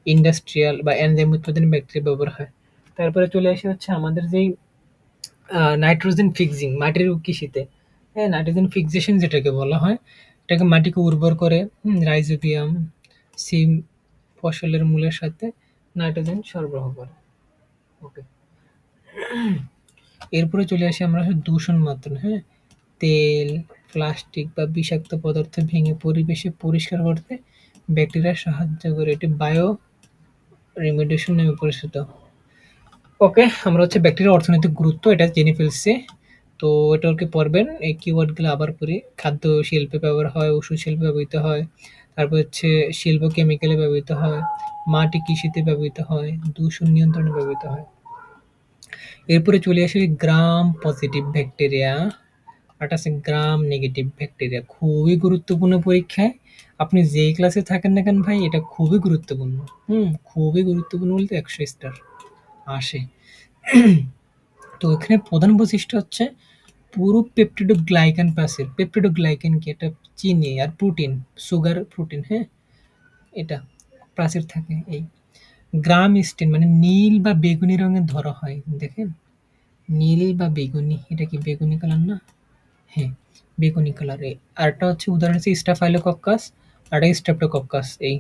ইন্ডাস্ট্রিয়াল বা এনজাইম উৎপাদনে ব্যাকটেরিয়া ব্যবহার হয়। তারপরে চলে আসি হচ্ছে আমাদের যেই নাইট্রোজেন ফিক্সিং মাটির কৃষিতে, হ্যাঁ? নাইট্রোজেন ফিক্সেশন যেটাকে বলা হয়, এটাকে মাটিকে উর্বর করে, রাইজোবিয়াম, সিম ফসলের মূলের সাথে নাইট্রোজেন সরবরাহ করে। ওকে। এরপরে চলে আসি আমরা দূষণ মাত্রা, হ্যাঁ? তেল, প্লাস্টিক বা বিষাক্ত পদার্থ ভেঙে পরিবেশে পরিষ্কার করতে ব্যাকটেরিয়া সাহায্য করে। এটি বায়ো রিমেডিয়েশন নামে পরিচিত। ওকে, আমরা হচ্ছে ব্যাকটেরিয়ার অর্থনৈতিক গুরুত্ব এটা জেনে ফেলছি। তো এটাকে পড়বেন। এই কিওয়ার্ডগুলো আবার পড়ি। খাদ্য শিল্পে ব্যবহার হয়, ওষুধ শিল্পে ব্যবহৃত হয়। তারপর হচ্ছে শিল্প কেমিক্যালে ব্যবহৃত হয়, মাটি কৃষিতে ব্যবহৃত হয়, দূষণ নিয়ন্ত্রণে ব্যবহৃত হয়। এরপরে চলে আসি গ্রাম পজিটিভ ব্যাকটেরিয়া, আর একটা আছে গ্রাম নেগেটিভ ব্যাকটেরিয়া। খুবই গুরুত্বপূর্ণ পরীক্ষায়। আপনি যেই ক্লাসে থাকেন না কেন ভাই, এটা খুবই গুরুত্বপূর্ণ। খুবই গুরুত্বপূর্ণ বলতে 100 স্টার আসে। তো এখানে প্রধান বৈশিষ্ট্য হচ্ছে পুরো পেপটিডোগ্লাইকান প্রাচীর। পেপটিডোগ্লাইকান কি? এটা চিনি আর প্রোটিন, সুগার প্রোটিন, হ্যাঁ? এটা প্রাচীর থাকে এই। গ্রাম স্টেন মানে নীল বা বেগুনি রঙের ধরা হয়। দেখেন, নীল বা বেগুনি, এটা কি বেগুনি কালার না? হ্যাঁ, বেগুনি কালার। আরেকটা হচ্ছে উদাহরণ হচ্ছে স্টাফাইলোকক্কাস, আর একটা স্ট্রেপ্টোকক্কাস। এই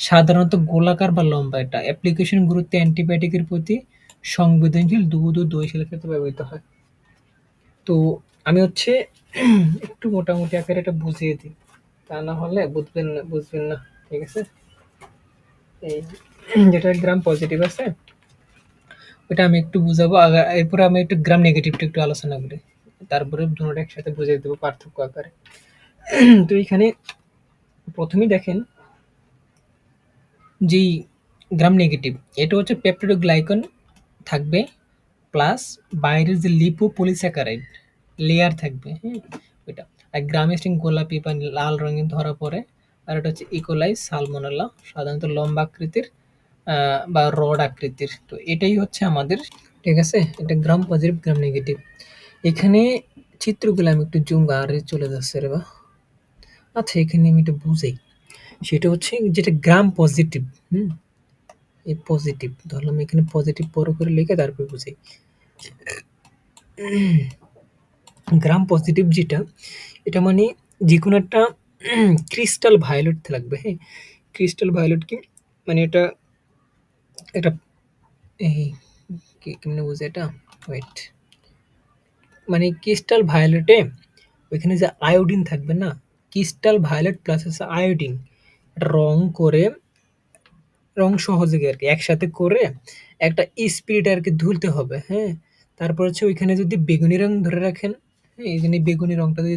সাধারণত গোলাকার বা লম্বা। এটা অ্যাপ্লিকেশন গুরুত্ব অ্যান্টিবায়োটিকের প্রতি সংবেদনশীল, দুধ ও দই শিলের ক্ষেত্রে ব্যবহৃত হয়। তো আমি হচ্ছে একটু মোটামুটি আকারে এটা বুঝিয়ে দিই, তা না হলে বুঝবেন না। ঠিক আছে? এই যেটা গ্রাম পজিটিভ আছে ওটা আমি একটু বুঝাবো। এরপরে আমি একটু গ্রাম নেগেটিভটা একটু আলোচনা করি, তারপরে দুটোটা একসাথে বুঝিয়ে দেবো পার্থক্য আকারে। তো এখানে প্রথমেই দেখেন যেই গ্রাম নেগেটিভ, এটা হচ্ছে পেপটিডোগ্লাইকন থাকবে, প্লাস বাইরের যে লিপোপলিস্যাকারাইড লেয়ার থাকবে, হ্যাঁ? ওইটা। আর গ্রামে স্টিং গোলাপি বা লাল রঙে ধরা পড়ে। আর এটা হচ্ছে ইকোলাই সালমোনেলা, সাধারণত লম্বা আকৃতির বা রড আকৃতির। তো এটাই হচ্ছে আমাদের, ঠিক আছে? এটা গ্রাম পজিটিভ, গ্রাম নেগেটিভ। এখানে চিত্রগুলো আমি একটু জুম আরে চলে যাচ্ছে রে বা। আচ্ছা, এখানে আমি এটা বুঝাই। সেটা হচ্ছে যেটা গ্রাম পজিটিভ, হুম? এই পজিটিভ ধরলাম, এখানে পজিটিভ বড় করে লিখে তারপর বুঝাই। গ্রাম পজিটিভ যেটা, এটা মানে যেকোনো একটা ক্রিস্টাল ভায়োলেট লাগবে, হ্যাঁ? ক্রিস্টাল ভায়োলেট কি? মানে এটা একটা এই কেমনে বুঝে এটা? ওয়েট, মানে ক্রিস্টাল ভায়োলেটে ওইখানে যে আয়োডিন থাকবে না, ক্রিস্টাল ভায়োলেট প্লাস হচ্ছে আয়োডিন, এটা রং করে, রং সহযোগে আরকি একসাথে করে একটা স্পিরিট আরকি ধুলতে হবে, হ্যাঁ? তারপর হচ্ছে ওইখানে যদি বেগুনি রং ধরে রাখেন, হ্যাঁ? এইখানে বেগুনি রংটা যদি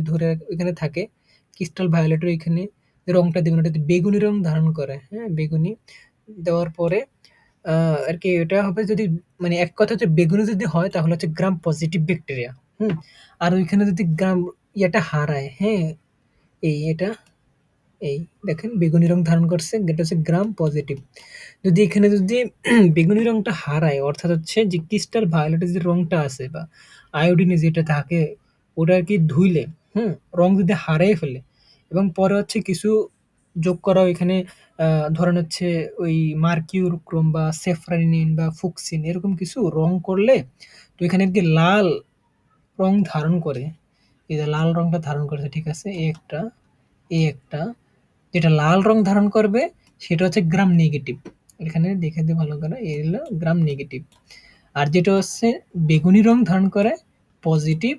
ওইখানে থাকে, ক্রিস্টাল ভায়োলেটের ওইখানে যে রংটা দিবেন ওটা যদি বেগুনি রং ধারণ করে, হ্যাঁ? বেগুনি দেওয়ার পরে আরকি এটা হবে যদি, মানে এক কথা হচ্ছে বেগুনি যদি হয় তাহলে হচ্ছে গ্রাম পজিটিভ ব্যাকটেরিয়া, হুম? আর ওইখানে যদি গ্রাম ইয়েটা হারায়, হ্যাঁ? এটা এই দেখেন বেগুনি রং ধারণ করছে, এটা হচ্ছে গ্রাম পজিটিভ। যদি এখানে যদি বেগুনি রংটা হারায়, অর্থাৎ হচ্ছে যে ক্রিস্টাল ভায়োলেটের যে রংটা আছে বা আয়োডিনে যেটা থাকে ওটা আর কি ধুইলে, রং যদি হারিয়ে ফেলে এবং পরে হচ্ছে কিছু যোগ করা এখানে, ধরেন হচ্ছে ওই মার্কিউর ক্রোম বা সেফ্রানিন বা ফুকসিন এরকম কিছু রং করলে, তো এখানে আর কি লাল রং ধারণ করে। এই যে লাল রংটা ধারণ করেছে, ঠিক আছে? এই একটা যেটা লাল রং ধারণ করবে সেটা হচ্ছে গ্রাম নেগেটিভ। এখানে দেখে দিই ভালো করে, এই হলো গ্রাম নেগেটিভ। আর যেটা হচ্ছে বেগুনি রং ধারণ করে পজিটিভ,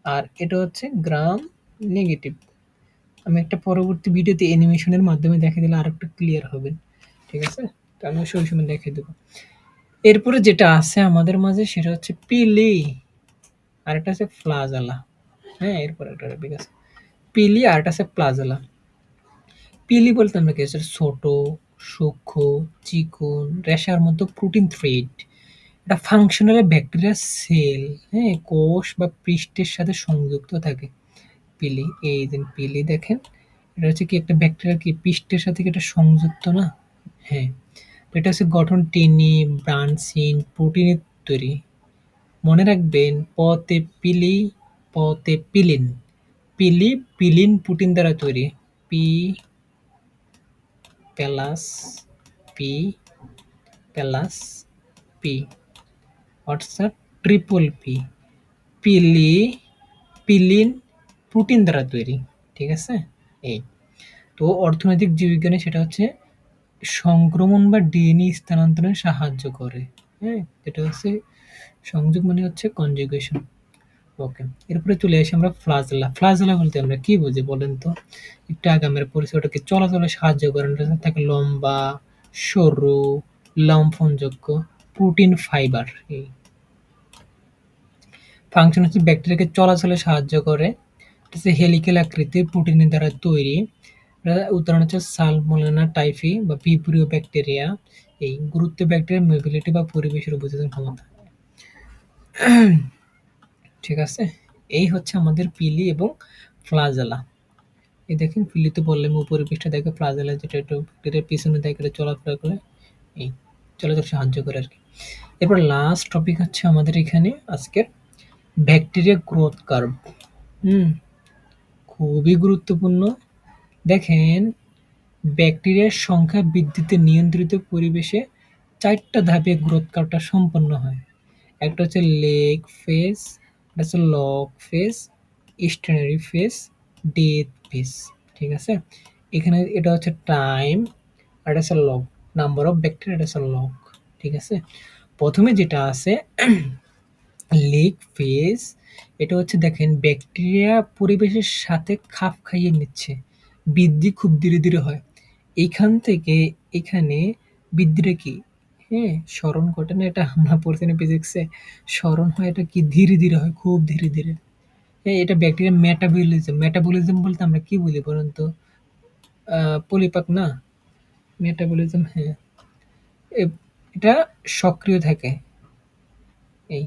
আর এটা হচ্ছে গ্রাম নেগেটিভ। আমি একটা পরবর্তী ভিডিওতে অ্যানিমেশনের মাধ্যমে দেখে দিলে আরেকটু ক্লিয়ার হবে, ঠিক আছে? তো আমি ওই সময় দেখে দেবো। এরপরে যেটা আছে আমাদের মাঝে সেটা হচ্ছে পিলি, আর একটা আছে ফ্লাজেলা, হ্যাঁ? এরপর একটা টপিক আছে পিলি, আর একটা আছে প্লাজেলা। পিলি বলতে আমরা কি হচ্ছে ছোট, সূক্ষ্ম, চিকন, রেশার মতো প্রোটিন থ্রেড। এটা ফাংশনাল ব্যাকটেরিয়া সেল, হ্যাঁ? কোষ বা পৃষ্ঠের সাথে সংযুক্ত থাকে। পিলি, এই যে পিলি দেখেন, এটা হচ্ছে কি একটা ব্যাকটেরিয়া কি পৃষ্ঠের সাথে কি এটা সংযুক্ত না? হ্যাঁ। তো এটা হচ্ছে গঠন টেনে, ব্রাঞ্চিং, প্রোটিনের তৈরি। মনে রাখবেন পতে পিলি, পতে পিলিন। পিলি পিলিন প্রোটিন দ্বারা তৈরি। P plus P plus P, অর্থাৎ ট্রিপল পি। পিলি পিলিন প্রোটিন দ্বারা তৈরি, ঠিক আছে? এই তো অর্থনৈতিক জীববিজ্ঞানে সেটা হচ্ছে সংক্রমণ বা ডিএনএ স্থানান্তরে সাহায্য করে, হ্যাঁ? যেটা হচ্ছে সংযোগ মানে হচ্ছে কনজুগেশন। ওকে, এরপরে চলে আসি আমরা ফ্লাজেলা। ফ্লাজেলা বলতে আমরা কি বুঝি বলেন তো? একটু আগে আমরা পরিচয়, ওটাকে চলাচলে সাহায্য করেন, এটা থাকে লম্বা, সরু, লম্ফনযোগ্য প্রোটিন ফাইবার। এই ফাংশন হচ্ছে ব্যাকটেরিয়াকে চলাচলে সাহায্য করে। এটা হচ্ছে হেলিক্যাল আকৃতির প্রোটিনের দ্বারা তৈরি। উদাহরণ হচ্ছে সালমোনেলা টাইফি বা পিউরিও ব্যাকটেরিয়া। এই গুরুত্ব ব্যাকটেরিয়ার মোবিলিটি বা পরিবেশের উপযোগী ক্ষমতা। ঠিক আছে? এই হচ্ছে আমাদের পিলি এবং ফ্লাজেলা। এই দেখেন পিলিতে বললাম উপরের পৃষ্ঠা দেখে, ফ্লাজেলা যেটা একটু ব্যাকটেরিয়ার পিছনে দেখে এটা চলাফেরা করে, এই চলাচল সাহায্য করে আর কি। এরপর লাস্ট টপিক হচ্ছে আমাদের এখানে আজকের ব্যাকটেরিয়া গ্রোথ কার্ভ। হুম, খুবই গুরুত্বপূর্ণ। দেখেন, ব্যাকটেরিয়ার সংখ্যা বৃদ্ধিতে নিয়ন্ত্রিত পরিবেশে ৪ টা ধাপে গ্রোথ কার্ভটা সম্পন্ন হয়। একটা হচ্ছে লেগ ফেজ, একটা হচ্ছে log phase, stationary phase, death phase. ঠিক আছে? এখানে এটা হচ্ছে টাইম, আর এটা হচ্ছে লগ, নাম্বার অফ ব্যাকটেরিয়া, এটা হচ্ছে লগ। ঠিক আছে? প্রথমে যেটা আছে লেগ ফেজ, এটা হচ্ছে দেখেন ব্যাকটেরিয়া পরিবেশের সাথে খাপ খাইয়ে নিচ্ছে। বৃদ্ধি খুব ধীরে, ধীরে হয়। এইখান থেকে এখানে বৃদ্ধিটা কি? হ্যাঁ, সরণ ঘটে না? এটা আমরা পড়ছি না ফিজিক্সে? সরণ হয়, এটা কি ধীরে, ধীরে হয়, খুব ধীরে, ধীরে। হ্যাঁ, এটা ব্যাকটেরিয়ার মেটাবলিজম। মেটাবলিজম বলতে আমরা কি বুঝি বলুন তো? পরিপাক না? মেটাবলিজম, হ্যাঁ। এ এটা সক্রিয় থাকে। এই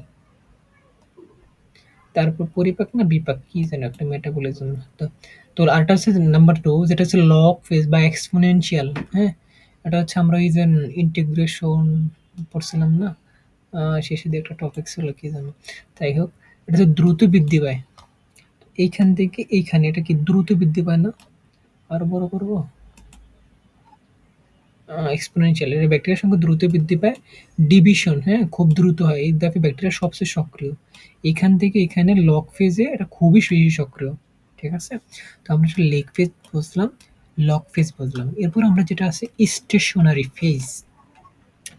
তারপর পরিপাক না বিপাক কি যেন একটা মেটাবলিজম। তো তো আরেকটা হচ্ছে নাম্বার 2, যেটা হচ্ছে লগ ফেজ বা এক্সপোনেনশিয়াল। হ্যাঁ? এটা হচ্ছে আমরা ওই যে ইন্টিগ্রেশন পড়ছিলাম না? শেষে দিয়ে একটা টপিক ছিল কি যেন? যাই হোক, এটা হচ্ছে দ্রুত বৃদ্ধি পায়। এইখান থেকে এইখানে এটা কি দ্রুত বৃদ্ধি পায় না? আরো বড় করব? এক্সপোনেনশিয়াল, এটা ব্যাকটেরিয়ার সংখ্যা দ্রুত বৃদ্ধি পায়। ডিভিশন, হ্যাঁ, খুব দ্রুত হয়। এই ধাপে ব্যাকটেরিয়া সবচেয়ে সক্রিয়। এখান থেকে এখানে লগ ফেজে এটা খুবই বেশি সক্রিয়। ঠিক আছে? তো আমরা আসলে লেগ ফেজ বুঝলাম, লগ ফেজ বুঝলাম। এরপর আমরা যেটা আছে স্টেশনারি ফেজ।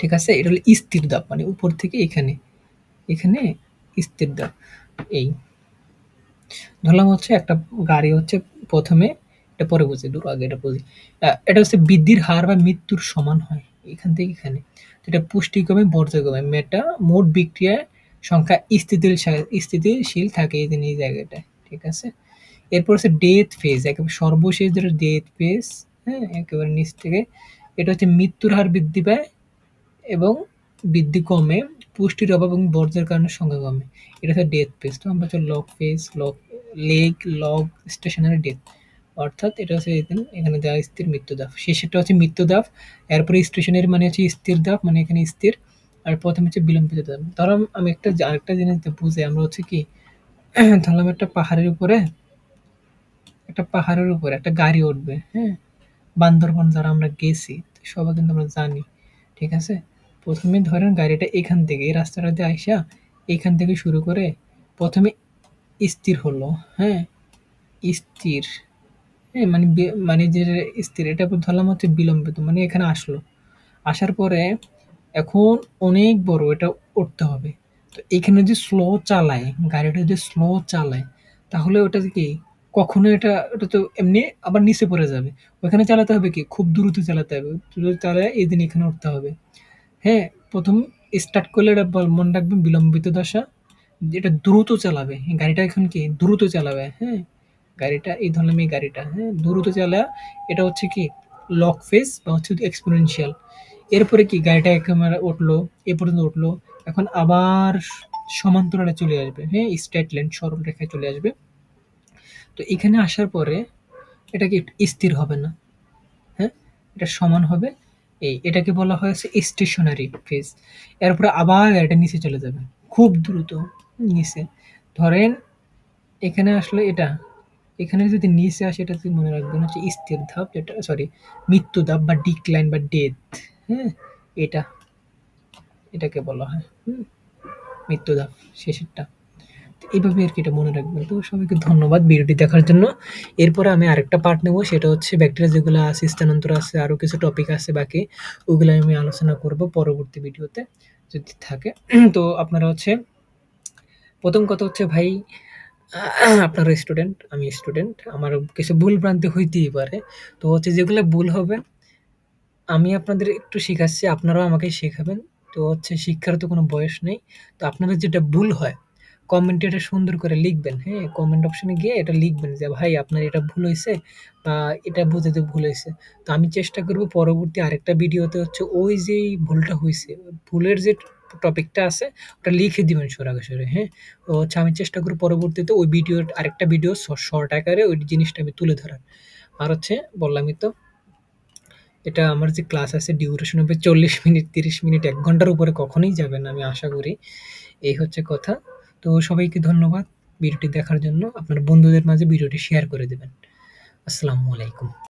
ঠিক আছে? এটা হলো স্থির ধাপ, মানে উপর থেকে এখানে, এখানে স্থির ধাপ। এই ধরলাম হচ্ছে একটা গাড়ি হচ্ছে প্রথমে, এটা পরে বুঝি, দূর আগে এটা বুঝি। এটা হচ্ছে বৃদ্ধির হার বা মৃত্যুর সমান হয় এখান থেকে এখানে। যেটা পুষ্টি কমে, বর্জ্য কমে, মেটা মোট বিক্রিয়ার সংখ্যা স্থিতিশীল থাকে এই এই জায়গাটায়। ঠিক আছে? এরপর হচ্ছে ডেথ ফেজ, একেবারে সর্বশেষ যেটা ডেথ ফেজ। হ্যাঁ, একেবারে নিচ থেকে এটা হচ্ছে মৃত্যুর হার বৃদ্ধি পায় এবং বৃদ্ধি কমে, পুষ্টির অভাব এবং বর্জ্যের কারণে সংখ্যা কমে। এটা হচ্ছে ডেথ ফেজ। তো আমরা হচ্ছে log phase, lag, log, stationary, death. অর্থাৎ এটা হচ্ছে এখানে দেওয়া স্থির মৃত্যু ধাপ। শেষেরটা হচ্ছে মৃত্যু ধাপ। এরপরে স্টেশনারি মানে হচ্ছে স্থির ধাপ, মানে এখানে স্থির। আর প্রথম হচ্ছে বিলম্বিত ধাপ। ধরো আমি আরেকটা জিনিস বুঝে আমরা হচ্ছে কি ধরলাম একটা পাহাড়ের উপরে একটা গাড়ি উঠবে। হ্যাঁ, বান্দরবান যারা আমরা গেছি সবাই কিন্তু আমরা জানি। ঠিক আছে? প্রথমে ধরেন গাড়িটা এখান থেকে এই রাস্তাটা দিয়ে আইসা এখান থেকে শুরু করে প্রথমে স্থির হলো। হ্যাঁ, স্থির। হ্যাঁ, মানে মানে যে স্থির, এটা ধরলাম হচ্ছে বিলম্বিত, মানে এখানে আসলো। আসার পরে এখন অনেক বড়, এটা উঠতে হবে। তো এখানে যদি স্লো চালায়, গাড়িটা যদি স্লো চালায়, তাহলে ওটা কি কখনো এটা তো এমনি আবার নিচে পড়ে যাবে। ওখানে চালাতে হবে কি খুব দ্রুত চালাতে হবে। দ্রুত চালায় এই দিন এখানে উঠতে হবে। হ্যাঁ, ১ম স্টার্ট করলে এটা মনে রাখবেন বিলম্বিত দশা। এটা দ্রুত চালাবে। গাড়িটা এখন কি দ্রুত চালাবে। হ্যাঁ? গাড়িটা এই ধরলাম এই গাড়িটা, হ্যাঁ? দ্রুত চালায়া এটা হচ্ছে কি লক ফেজ বা হচ্ছে এক্সপোনেনশিয়াল। এরপরে কি গাড়িটা একেবারে উঠলো, এ পর্যন্ত উঠলো। এখন আবার সমান্তরালে চলে আসবে। হ্যাঁ? স্ট্রেইট লাইন, সরল রেখায় চলে আসবে। তো এখানে আসার পরে এটা কি স্থির হবে না। হ্যাঁ? এটা সমান হবে। এটাকে বলা হয়েছে স্টেশনারি ফেজ। এরপরে আবার এটা নিচে চলে যাবে। খুব দ্রুত নিচে। ধরেন এখানে আসলে এটা, এখানে যদি নিচে আসে এটা যদি মনে রাখবেন হচ্ছে স্থির ধাপ, যেটা সরি মৃত্যু ধাপ বা ডিক্লাইন বা ডেথ। হ্যাঁ? এটা এটাকে বলা হয়। মৃত্যু ধাপ শেষেরটা। তো এইভাবে আরকি এটা মনে রাখবেন। তো সবাইকে ধন্যবাদ ভিডিওটি দেখার জন্য। এরপরে আমি আরেকটা পার্ট নেব, সেটা হচ্ছে ব্যাকটেরিয়া যেগুলো আছে, স্থানান্তর আছে, আরো কিছু টপিক আছে বাকি। ওগুলো আমি আলোচনা করব পরবর্তী ভিডিওতে যদি থাকে। তো আপনারা হচ্ছে ১ম কথা হচ্ছে ভাই, আপনারা স্টুডেন্ট, আমি স্টুডেন্ট। আমার কিছু ভুল ভ্রান্তি হইতেই পারে। তো হচ্ছে যেগুলো ভুল হবে আমি আপনাদের একটু শিখাচ্ছি, আপনারাও আমাকে শেখাবেন। তো হচ্ছে শিক্ষার তো কোনো বয়স নেই। তো আপনাদের যেটা ভুল হয়, কমেন্টে এটা সুন্দর করে লিখবেন, হ্যাঁ? কমেন্ট অপশনে গিয়ে এটা লিখবেন যে, "ভাই আপনার এটা ভুল হইছে বা এটা বুঝাতে ভুল হইছে।" তো আমি চেষ্টা করব পরবর্তী আরেকটা ভিডিওতে হচ্ছে ওই যেই ভুলটা হইছে, ভুলের যে টপিকটা আছে ওটা লিখে দিবেন সরাসরি, হ্যাঁ? তো হচ্ছে আমি চেষ্টা করব পরবর্তীতে ওই ভিডিওর আরেকটা ভিডিও শর্ট আকারে ওই জিনিসটা আমি তুলে ধরার। আর হচ্ছে বললামই তো, এটা আমার যে ক্লাস আছে ডিউরেশন হবে ৪০ মিনিট, ৩০ মিনিট, ১ ঘন্টার উপরে কখনোই যাবে না আমি আশা করি। এই হচ্ছে কথা। তো সবাইকে ধন্যবাদ ভিডিওটি দেখার জন্য। আপনার বন্ধুদের মাঝে ভিডিওটি শেয়ার করে দিবেন। আসসালামু আলাইকুম।